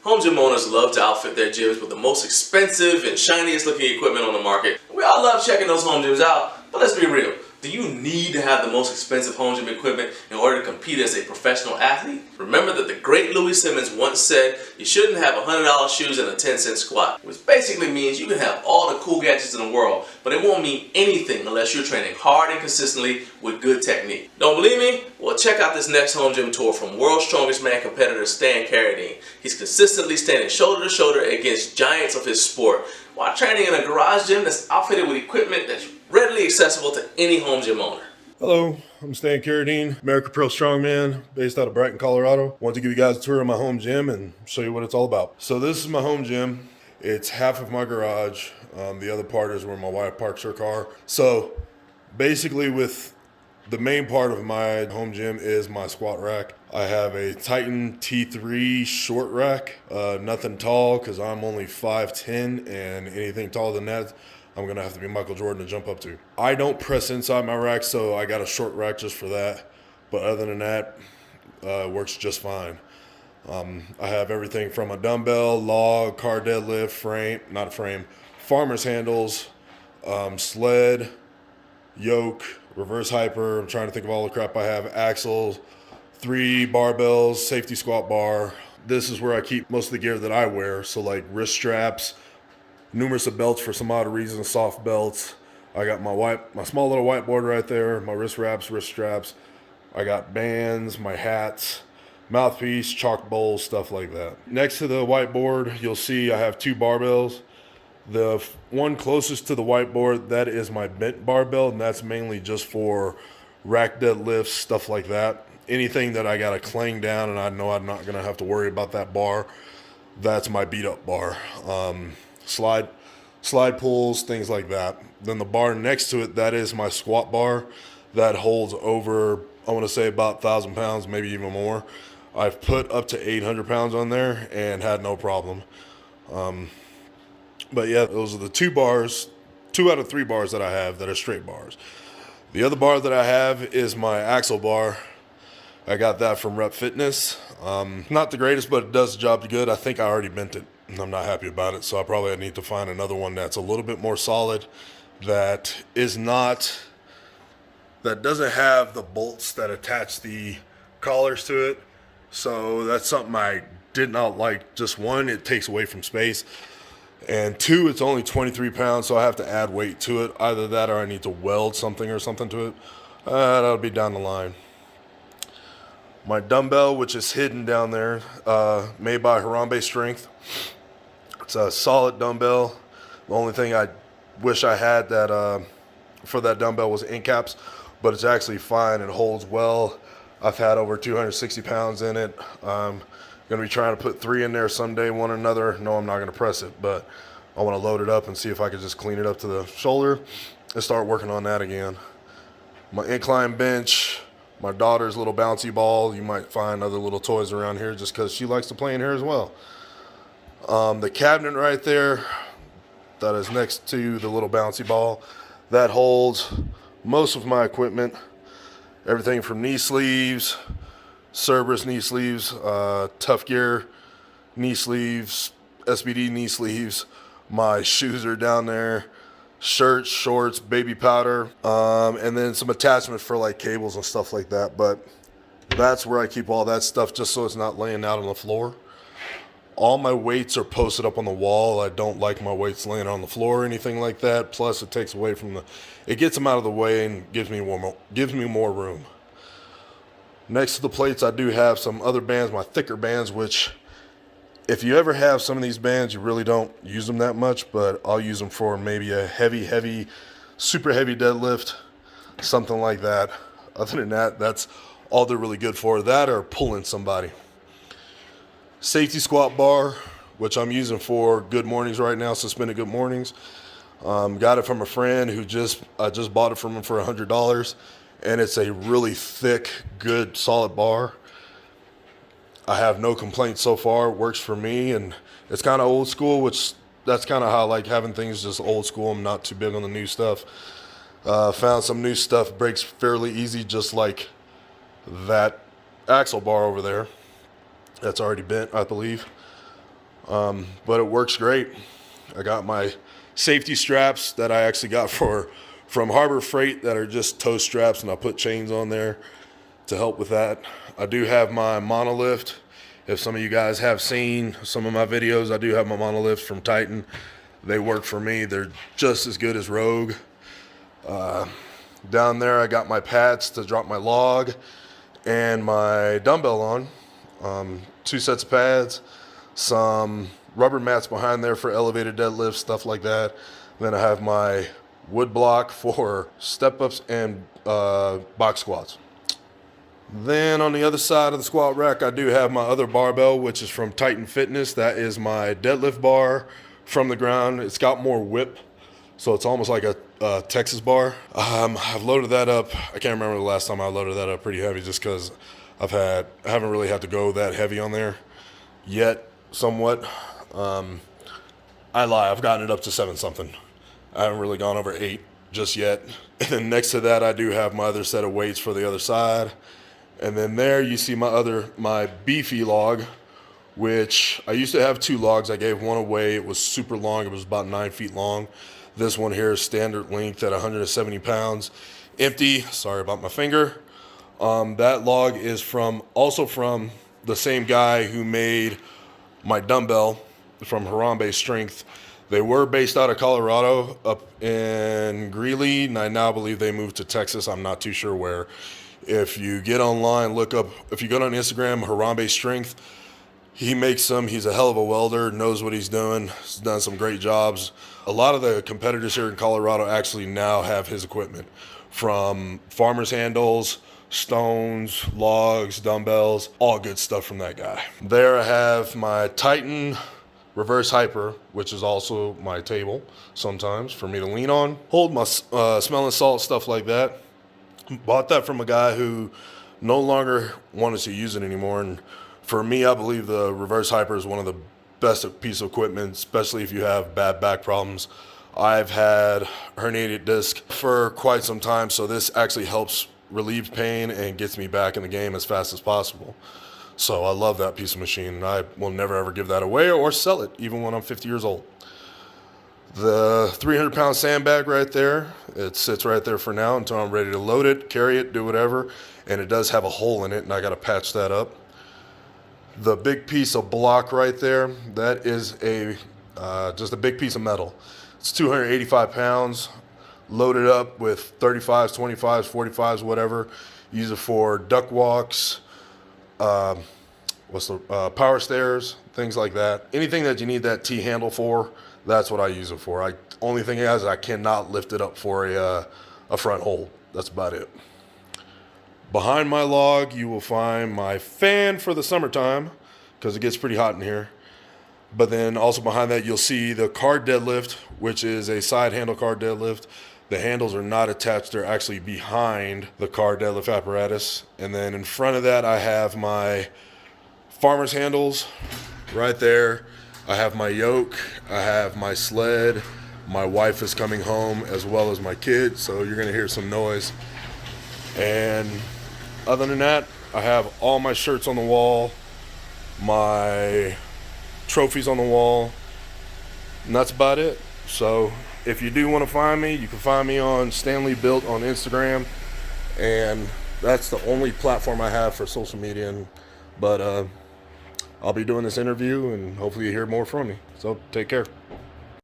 Home gym owners love to outfit their gyms with the most expensive and shiniest looking equipment on the market. We all love checking those home gyms out, but let's be real. Do you need to have the most expensive home gym equipment in order to compete as a professional athlete? Remember that the great Louis Simmons once said you shouldn't have $100 shoes and a 10-cent squat, which basically means you can have all the cool gadgets in the world, but it won't mean anything unless you're training hard and consistently with good technique. Don't believe me? Well, check out this next home gym tour from World's Strongest Man competitor Stan Carradine. He's consistently standing shoulder to shoulder against giants of his sport while training in a garage gym that's outfitted with equipment that's readily accessible to any home gym owner. Hello, I'm Stan Carradine, America Pro Strongman, based out of Brighton, Colorado. Want to give you guys a tour of my home gym and show you what it's all about. So this is my home gym. It's half of my garage. The other part is where my wife parks her car. So basically with the main part of my home gym is my squat rack. I have a Titan T3 short rack, nothing tall because I'm only 5'10", and anything taller than that, I'm going to have to be Michael Jordan to jump up to. I don't press inside my rack, so I got a short rack just for that. But other than that, it works just fine. I have everything from a dumbbell, log, car deadlift, farmer's handles, sled, yoke, reverse hyper. I'm trying to think of all the crap I have. Axles, 3 barbells, safety squat bar. This is where I keep most of the gear that I wear. So like wrist straps, numerous of belts for some odd reasons, soft belts. I got my small little whiteboard right there, my wrist wraps, wrist straps. I got bands, my hats, mouthpiece, chalk bowls, stuff like that. Next to the whiteboard, you'll see I have 2 barbells. The one closest to the whiteboard, that is my bent barbell, and that's mainly just for rack deadlifts, stuff like that. Anything that I got to clang down and I know I'm not going to have to worry about that bar, that's my beat up bar. Slide pulls, things like that. Then the bar next to it, that is my squat bar. That holds over, I want to say about 1,000 pounds, maybe even more. I've put up to 800 pounds on there and had no problem. But yeah, those are the 2 out of 3 bars that I have that are straight bars. The other bar that I have is my axle bar. I got that from Rep Fitness. Not the greatest, but it does the job good. I think I already bent it. I'm not happy about it, so I probably need to find another one that's a little bit more solid, that doesn't have the bolts that attach the collars to it. So that's something I did not like. Just 1, it takes away from space, and 2, it's only 23 pounds, so I have to add weight to it. Either that or I need to weld something to it. That'll be down the line. My dumbbell, which is hidden down there, made by Harambe Strength. It's a solid dumbbell. The only thing I wish I had for that dumbbell was end caps, but it's actually fine and holds well. I've had over 260 pounds in it. I'm going to be trying to put 3 in there someday, one or another. No, I'm not going to press it, but I want to load it up and see if I could just clean it up to the shoulder and start working on that again. My incline bench, my daughter's little bouncy ball. You might find other little toys around here just because she likes to play in here as well. The cabinet right there, that is next to the little bouncy ball, that holds most of my equipment. Everything from knee sleeves, Cerberus knee sleeves, Tough Gear knee sleeves, SBD knee sleeves. My shoes are down there, shirts, shorts, baby powder, and then some attachments for like cables and stuff like that. But that's where I keep all that stuff, just so it's not laying out on the floor. All my weights are posted up on the wall. I don't like my weights laying on the floor or anything like that. Plus, it takes away from it gets them out of the way and gives me more room. Next to the plates, I do have some other bands, my thicker bands, which if you ever have some of these bands, you really don't use them that much, but I'll use them for maybe a heavy, super heavy deadlift, something like that. Other than that, that's all they're really good for. That or pulling somebody. Safety squat bar, which I'm using for good mornings right now, suspended good mornings. Got it from a friend who I just bought it from him for $100, and it's a really thick, good, solid bar. I have no complaints so far. It works for me, and it's kind of old school, which that's kind of how I like having things just old school. I'm not too big on the new stuff. Found some new stuff, breaks fairly easy, just like that axle bar over there. That's already bent, I believe. but it works great. I got my safety straps that I actually got from Harbor Freight that are just toe straps, and I put chains on there to help with that. I do have my monolift. If some of you guys have seen some of my videos, I do have my monolifts from Titan. They work for me. They're just as good as Rogue. Down there I got my pads to drop my log and my dumbbell on. 2 sets of pads, some rubber mats behind there for elevated deadlifts, stuff like that. Then I have my wood block for step-ups and box squats. Then on the other side of the squat rack, I do have my other barbell, which is from Titan Fitness. That is my deadlift bar from the ground. It's got more whip, so it's almost like a Texas bar. I've loaded that up. I can't remember the last time I loaded that up pretty heavy, just because I haven't really had to go that heavy on there yet, somewhat. I lie, I've gotten it up to 7 something. I haven't really gone over 8 just yet. And then next to that, I do have my other set of weights for the other side. And then there you see my beefy log, which I used to have 2 logs. I gave one away. It was super long. It was about 9 feet long. This one here is standard length at 170 pounds. Empty. Sorry about my finger. That log is also from the same guy who made my dumbbell, from Harambe Strength. They were based out of Colorado, up in Greeley, and I now believe they moved to Texas. I'm not too sure where. If you get online, if you go on Instagram, Harambe Strength, he makes them. He's a hell of a welder, knows what he's doing. He's done some great jobs. A lot of the competitors here in Colorado actually now have his equipment, from farmer's handles, stones, logs, dumbbells, all good stuff from that guy. There I have my Titan reverse hyper, which is also my table sometimes for me to lean on, hold my smelling salt, stuff like that. Bought that from a guy who no longer wanted to use it anymore. And for me, I believe the reverse hyper is one of the best piece of equipment, especially if you have bad back problems. I've had herniated disc for quite some time, so this actually helps relieve pain and gets me back in the game as fast as possible. So I love that piece of machine, and I will never ever give that away or sell it, even when I'm 50 years old. The 300-pound sandbag right there, it sits right there for now until I'm ready to load it, carry it, do whatever, and it does have a hole in it, and I got to patch that up. The big piece of block right there, that is just a big piece of metal. It's 285 pounds, loaded up with 35s, 25s, 45s, whatever. Use it for duck walks, power stairs, things like that. Anything that you need that T-handle for, that's what I use it for. Only thing is I cannot lift it up for a front hold. That's about it. Behind my log, you will find my fan for the summertime, because it gets pretty hot in here. But then also behind that, you'll see the car deadlift, which is a side handle car deadlift. The handles are not attached. They're actually behind the car deadlift apparatus. And then in front of that, I have my farmer's handles right there. I have my yoke. I have my sled. My wife is coming home, as well as my kid, so you're going to hear some noise. And other than that, I have all my shirts on the wall, my trophies on the wall, and that's about it. So if you do want to find me, you can find me on Stanley Built on Instagram, and that's the only platform I have for social media. But I'll be doing this interview, and hopefully you hear more from me. So take care.